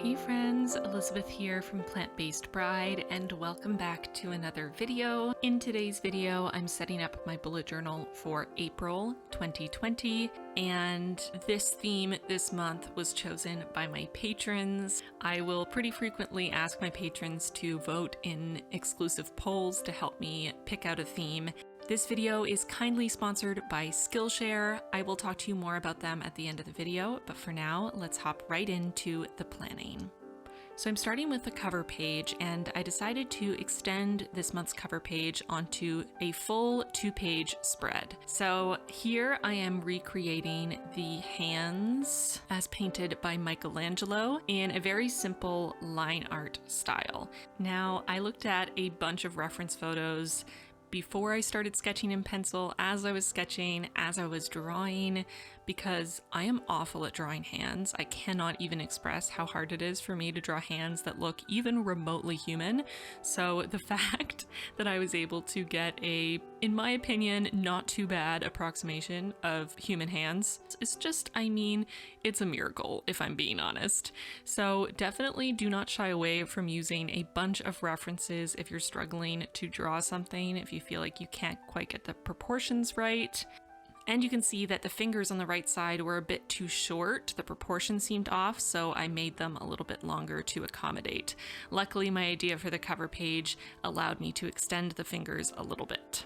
Hey friends, Elizabeth here from Plant-Based Bride, and welcome back to another video. In today's video, I'm setting up my bullet journal for April 2020, and this theme this month was chosen by my patrons. I will pretty frequently ask my patrons to vote in exclusive polls to help me pick out a theme. This video is kindly sponsored by Skillshare. I will talk to you more about them at the end of the video, but for now, let's hop right into the planning. So I'm starting with the cover page, and I decided to extend this month's cover page onto a full 2-page spread. So here I am recreating the hands as painted by Michelangelo in a very simple line art style. Now, I looked at a bunch of reference photos before I started sketching in pencil, as I was sketching, as I was drawing, because I am awful at drawing hands. I cannot even express how hard it is for me to draw hands that look even remotely human. So the fact that I was able to get a, in my opinion, not too bad approximation of human hands is just, it's a miracle if I'm being honest. So definitely do not shy away from using a bunch of references if you're struggling to draw something, if you feel like you can't quite get the proportions right. And you can see that the fingers on the right side were a bit too short. The proportions seemed off, so I made them a little bit longer to accommodate. Luckily, my idea for the cover page allowed me to extend the fingers a little bit.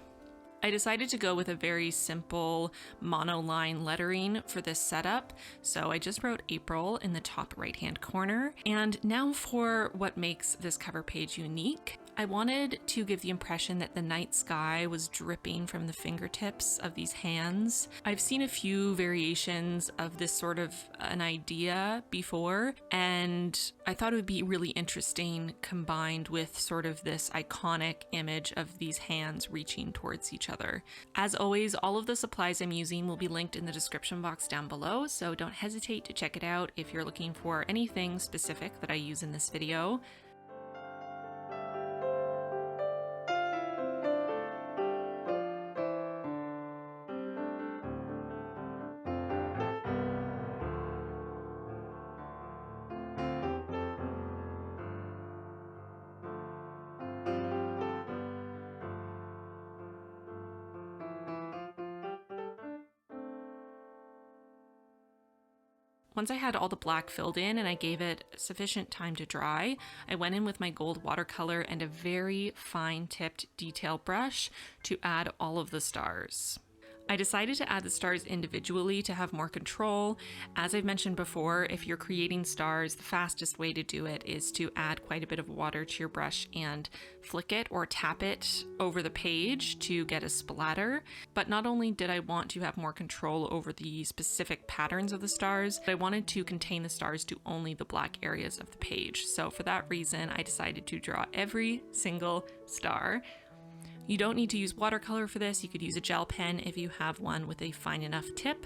I decided to go with a very simple monoline lettering for this setup, so I just wrote April in the top right-hand corner. And now for what makes this cover page unique. I wanted to give the impression that the night sky was dripping from the fingertips of these hands. I've seen a few variations of this sort of an idea before, and I thought it would be really interesting combined with sort of this iconic image of these hands reaching towards each other. As always, all of the supplies I'm using will be linked in the description box down below, so don't hesitate to check it out if you're looking for anything specific that I use in this video. Once I had all the black filled in and I gave it sufficient time to dry, I went in with my gold watercolor and a very fine-tipped detail brush to add all of the stars. I decided to add the stars individually to have more control. As I've mentioned before, if you're creating stars, the fastest way to do it is to add quite a bit of water to your brush and flick it or tap it over the page to get a splatter. But not only did I want to have more control over the specific patterns of the stars, but I wanted to contain the stars to only the black areas of the page. So for that reason, I decided to draw every single star. You don't need to use watercolor for this. You could use a gel pen if you have one with a fine enough tip.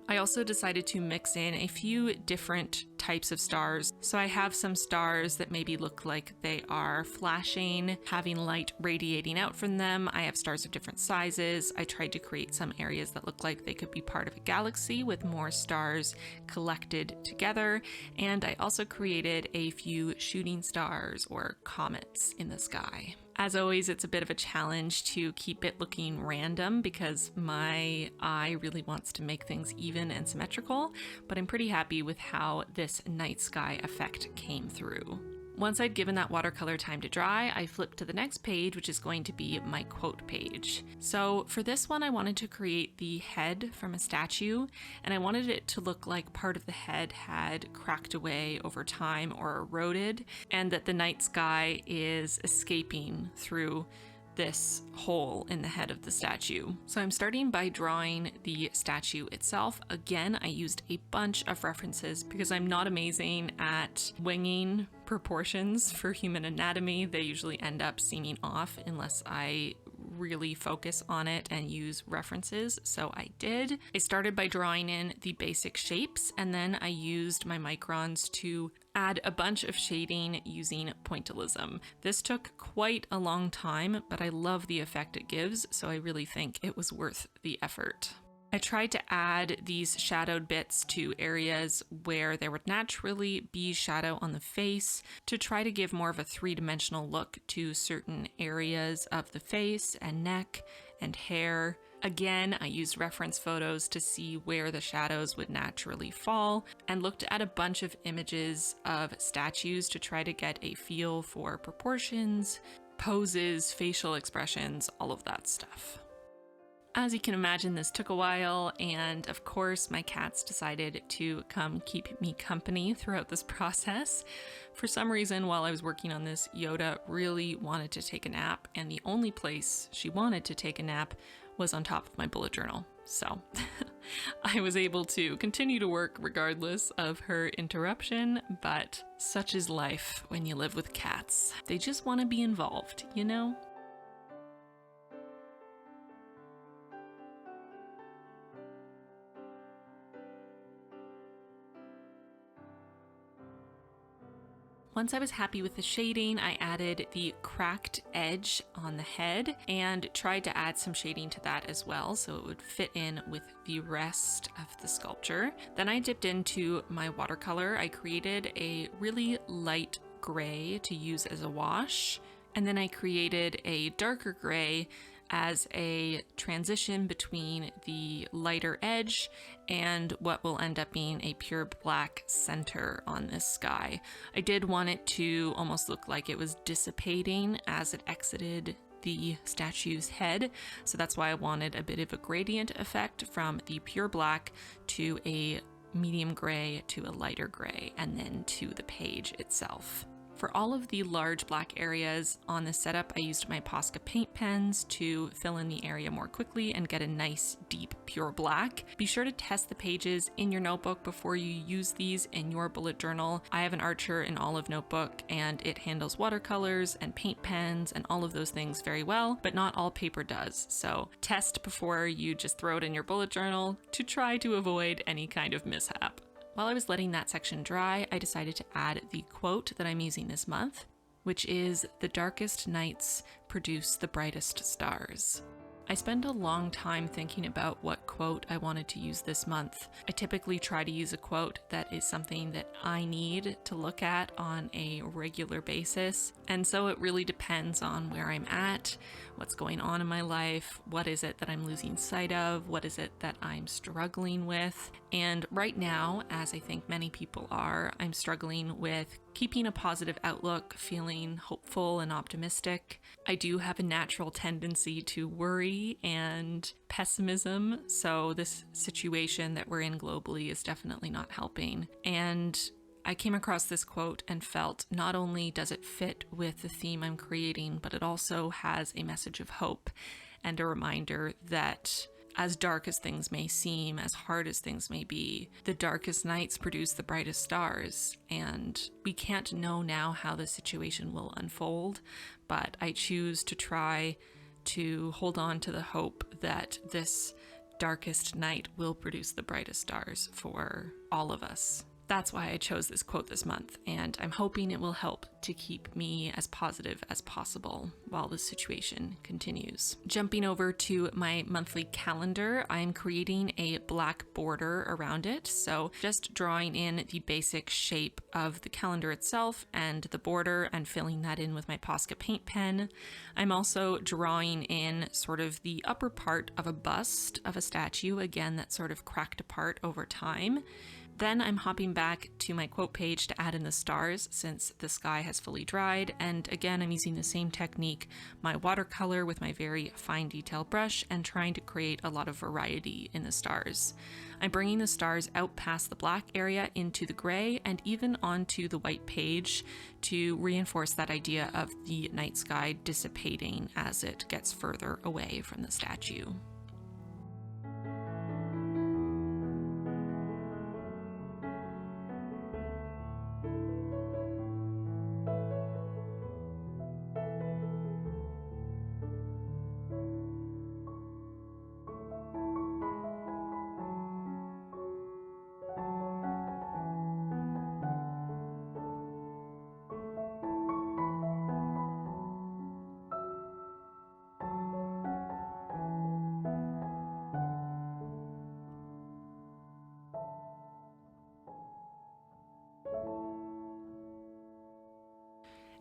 I also decided to mix in a few different types of stars. So I have some stars that maybe look like they are flashing, having light radiating out from them. I have stars of different sizes. I tried to create some areas that look like they could be part of a galaxy with more stars collected together. And I also created a few shooting stars or comets in the sky. As always, it's a bit of a challenge to keep it looking random because my eye really wants to make things even and symmetrical, but I'm pretty happy with how this night sky effect came through. Once I'd given that watercolor time to dry, I flipped to the next page, which is going to be my quote page. So for this one, I wanted to create the head from a statue, and I wanted it to look like part of the head had cracked away over time or eroded, and that the night sky is escaping through this hole in the head of the statue. So I'm starting by drawing the statue itself. Again, I used a bunch of references because I'm not amazing at winging proportions for human anatomy. They usually end up seeming off unless I really focus on it and use references, so I did. I started by drawing in the basic shapes, and then I used my microns to add a bunch of shading using pointillism. This took quite a long time, but I love the effect it gives, so I really think it was worth the effort. I tried to add these shadowed bits to areas where there would naturally be shadow on the face to try to give more of a three-dimensional look to certain areas of the face and neck and hair. Again, I used reference photos to see where the shadows would naturally fall and looked at a bunch of images of statues to try to get a feel for proportions, poses, facial expressions, all of that stuff. As you can imagine, this took a while, and of course my cats decided to come keep me company throughout this process. For some reason, while I was working on this, Yoda really wanted to take a nap, and the only place she wanted to take a nap was on top of my bullet journal. So I was able to continue to work regardless of her interruption, but such is life when you live with cats. They just want to be involved, you know? Once I was happy with the shading, I added the cracked edge on the head and tried to add some shading to that as well so it would fit in with the rest of the sculpture. Then I dipped into my watercolor. I created a really light gray to use as a wash, and then I created a darker gray as a transition between the lighter edge and what will end up being a pure black center on this sky. I did want it to almost look like it was dissipating as it exited the statue's head, so that's why I wanted a bit of a gradient effect from the pure black to a medium gray to a lighter gray and then to the page itself. For all of the large black areas on this setup, I used my Posca paint pens to fill in the area more quickly and get a nice deep pure black. Be sure to test the pages in your notebook before you use these in your bullet journal. I have an Archer and Olive notebook and it handles watercolors and paint pens and all of those things very well, but not all paper does. So test before you just throw it in your bullet journal to try to avoid any kind of mishap. While I was letting that section dry, I decided to add the quote that I'm using this month, which is, "The darkest nights produce the brightest stars." I spent a long time thinking about what quote I wanted to use this month. I typically try to use a quote that is something that I need to look at on a regular basis, and so it really depends on where I'm at, what's going on in my life, what is it that I'm losing sight of, what is it that I'm struggling with. And right now, as I think many people are, I'm struggling with keeping a positive outlook, feeling hopeful and optimistic. I do have a natural tendency to worry and pessimism, so this situation that we're in globally is definitely not helping. And I came across this quote and felt not only does it fit with the theme I'm creating, but it also has a message of hope and a reminder that as dark as things may seem, as hard as things may be, the darkest nights produce the brightest stars, and we can't know now how the situation will unfold, but I choose to try to hold on to the hope that this darkest night will produce the brightest stars for all of us. That's why I chose this quote this month, and I'm hoping it will help to keep me as positive as possible while the situation continues. Jumping over to my monthly calendar, I'm creating a black border around it, so just drawing in the basic shape of the calendar itself and the border and filling that in with my Posca paint pen. I'm also drawing in sort of the upper part of a bust of a statue, again, that's sort of cracked apart over time. Then I'm hopping back to my quote page to add in the stars since the sky has fully dried, and again I'm using the same technique, my watercolor with my very fine detail brush, and trying to create a lot of variety in the stars. I'm bringing the stars out past the black area into the gray and even onto the white page to reinforce that idea of the night sky dissipating as it gets further away from the statue.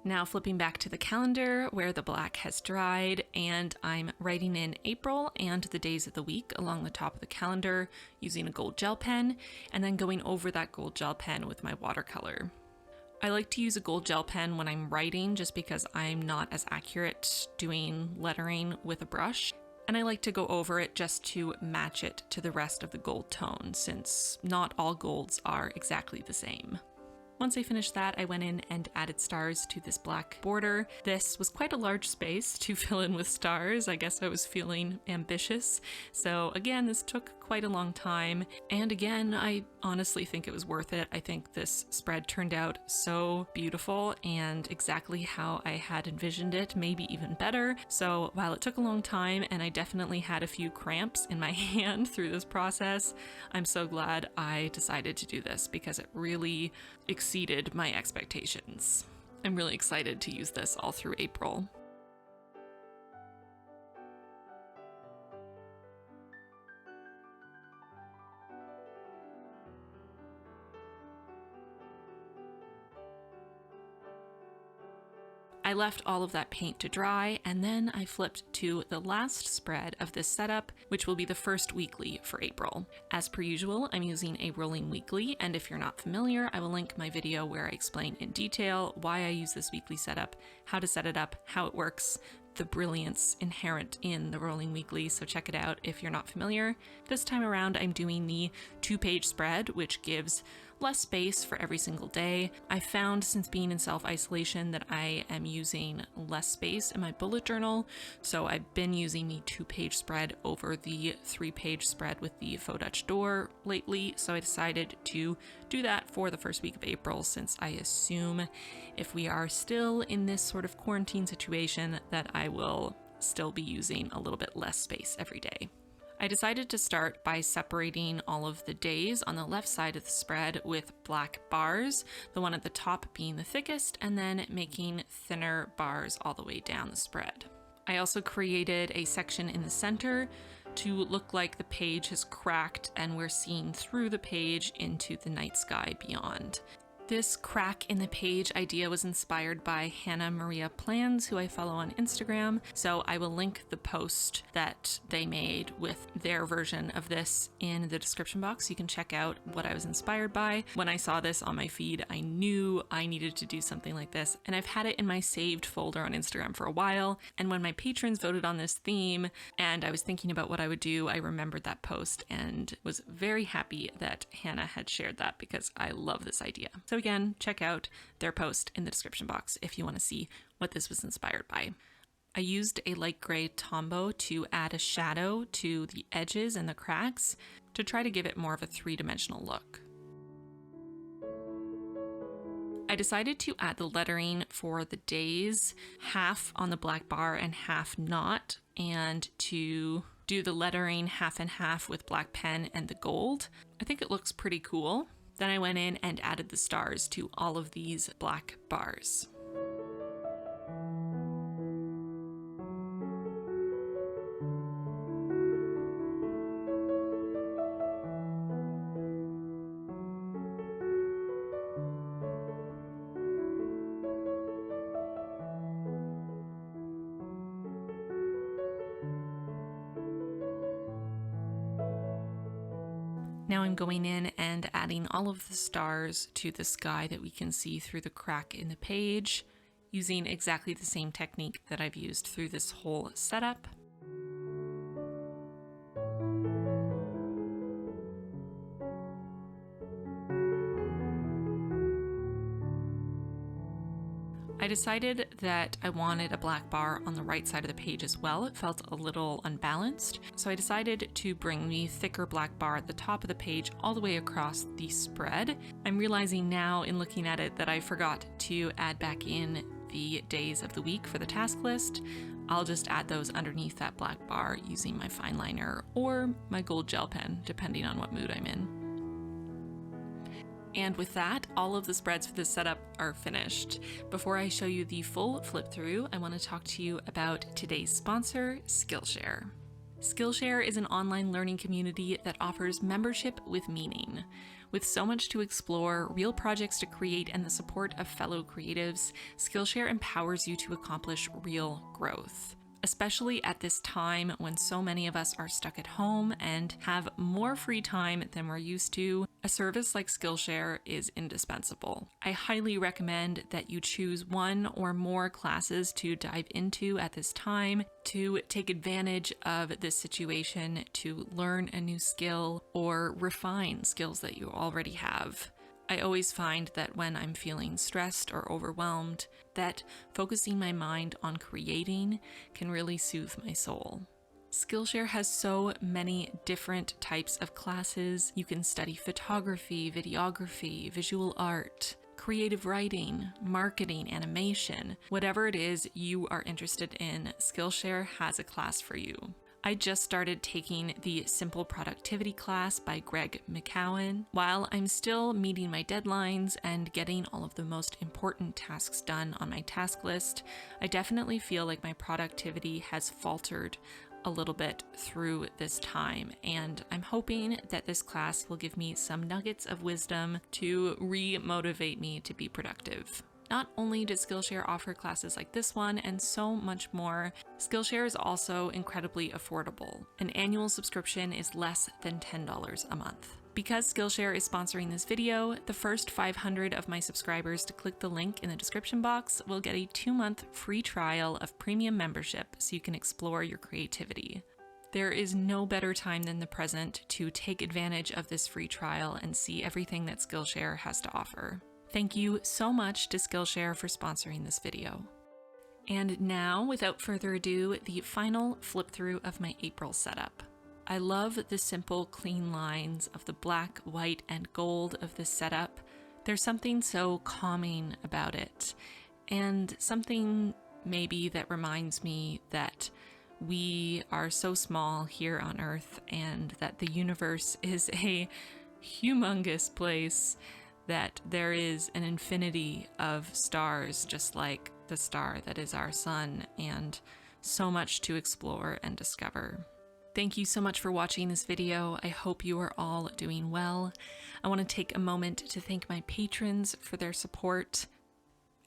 Now flipping back to the calendar where the black has dried, and I'm writing in April and the days of the week along the top of the calendar using a gold gel pen, and then going over that gold gel pen with my watercolor. I like to use a gold gel pen when I'm writing just because I'm not as accurate doing lettering with a brush. And I like to go over it just to match it to the rest of the gold tone, since not all golds are exactly the same. Once I finished that, I went in and added stars to this black border. This was quite a large space to fill in with stars. I guess I was feeling ambitious. So again, this took quite a long time. And again, I honestly think it was worth it. I think this spread turned out so beautiful and exactly how I had envisioned it, maybe even better. So while it took a long time and I definitely had a few cramps in my hand through this process, I'm so glad I decided to do this because it really exceeded my expectations. I'm really excited to use this all through April. I left all of that paint to dry, and then I flipped to the last spread of this setup, which will be the first weekly for April. As per usual, I'm using a rolling weekly, and if you're not familiar, I will link my video where I explain in detail why I use this weekly setup, how to set it up, how it works, the brilliance inherent in the rolling weekly, so check it out if you're not familiar. This time around, I'm doing the 2-page spread, which gives less space for every single day. I found since being in self-isolation that I am using less space in my bullet journal, so I've been using the 2-page spread over the 3-page spread with the faux Dutch door lately, so I decided to do that for the first week of April, since I assume if we are still in this sort of quarantine situation that I will still be using a little bit less space every day. I decided to start by separating all of the days on the left side of the spread with black bars, the one at the top being the thickest, and then making thinner bars all the way down the spread. I also created a section in the center to look like the page has cracked and we're seeing through the page into the night sky beyond. This crack in the page idea was inspired by Hannah Maria Plans, who I follow on Instagram, so I will link the post that they made with their version of this in the description box. You can check out what I was inspired by. When I saw this on my feed, I knew I needed to do something like this, and I've had it in my saved folder on Instagram for a while, and when my patrons voted on this theme and I was thinking about what I would do, I remembered that post and was very happy that Hannah had shared that because I love this idea. So again, check out their post in the description box if you want to see what this was inspired by. I used a light gray Tombow to add a shadow to the edges and the cracks to try to give it more of a 3-dimensional look. I decided to add the lettering for the days, half on the black bar and half not, and to do the lettering half and half with black pen and the gold. I think it looks pretty cool. Then I went in and added the stars to all of these black bars. Now I'm going in and adding all of the stars to the sky that we can see through the crack in the page, using exactly the same technique that I've used through this whole setup. I decided that I wanted a black bar on the right side of the page as well. It felt a little unbalanced, so I decided to bring the thicker black bar at the top of the page all the way across the spread. I'm realizing now in looking at it that I forgot to add back in the days of the week for the task list. I'll just add those underneath that black bar using my fine liner or my gold gel pen, depending on what mood I'm in. And with that, all of the spreads for this setup are finished. Before I show you the full flip through, I want to talk to you about today's sponsor, Skillshare. Skillshare is an online learning community that offers membership with meaning. With so much to explore, real projects to create, and the support of fellow creatives, Skillshare empowers you to accomplish real growth. Especially at this time when so many of us are stuck at home and have more free time than we're used to, a service like Skillshare is indispensable. I highly recommend that you choose one or more classes to dive into at this time to take advantage of this situation to learn a new skill or refine skills that you already have. I always find that when I'm feeling stressed or overwhelmed, that focusing my mind on creating can really soothe my soul. Skillshare has so many different types of classes. You can study photography, videography, visual art, creative writing, marketing, animation. Whatever it is you are interested in, Skillshare has a class for you. I just started taking the Simple Productivity class by Greg McCowan. While I'm still meeting my deadlines and getting all of the most important tasks done on my task list, I definitely feel like my productivity has faltered a little bit through this time, and I'm hoping that this class will give me some nuggets of wisdom to re-motivate me to be productive. Not only does Skillshare offer classes like this one and so much more, Skillshare is also incredibly affordable. An annual subscription is less than $10 a month. Because Skillshare is sponsoring this video, the first 500 of my subscribers to click the link in the description box will get a 2-month free trial of premium membership so you can explore your creativity. There is no better time than the present to take advantage of this free trial and see everything that Skillshare has to offer. Thank you so much to Skillshare for sponsoring this video. And now, without further ado, the final flip through of my April setup. I love the simple, clean lines of the black, white, and gold of this setup. There's something so calming about it, and something maybe that reminds me that we are so small here on Earth and that the universe is a humongous place, that there is an infinity of stars just like the star that is our sun, and so much to explore and discover. Thank you so much for watching this video. I hope you are all doing well. I want to take a moment to thank my patrons for their support.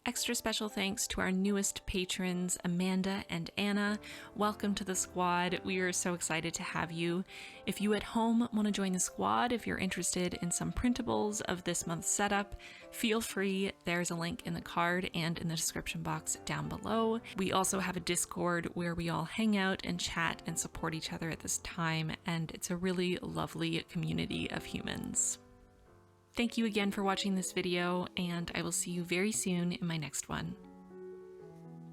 Extra special thanks to our newest patrons, Amanda and Anna. Welcome to the squad. We are so excited to have you. If you at home want to join the squad, if you're interested in some printables of this month's setup, feel free. There's a link in the card and in the description box down below. We also have a Discord where we all hang out and chat and support each other at this time, and it's a really lovely community of humans. Thank you again for watching this video, and I will see you very soon in my next one.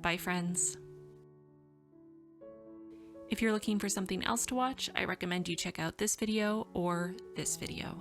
Bye, friends. If you're looking for something else to watch, I recommend you check out this video or this video.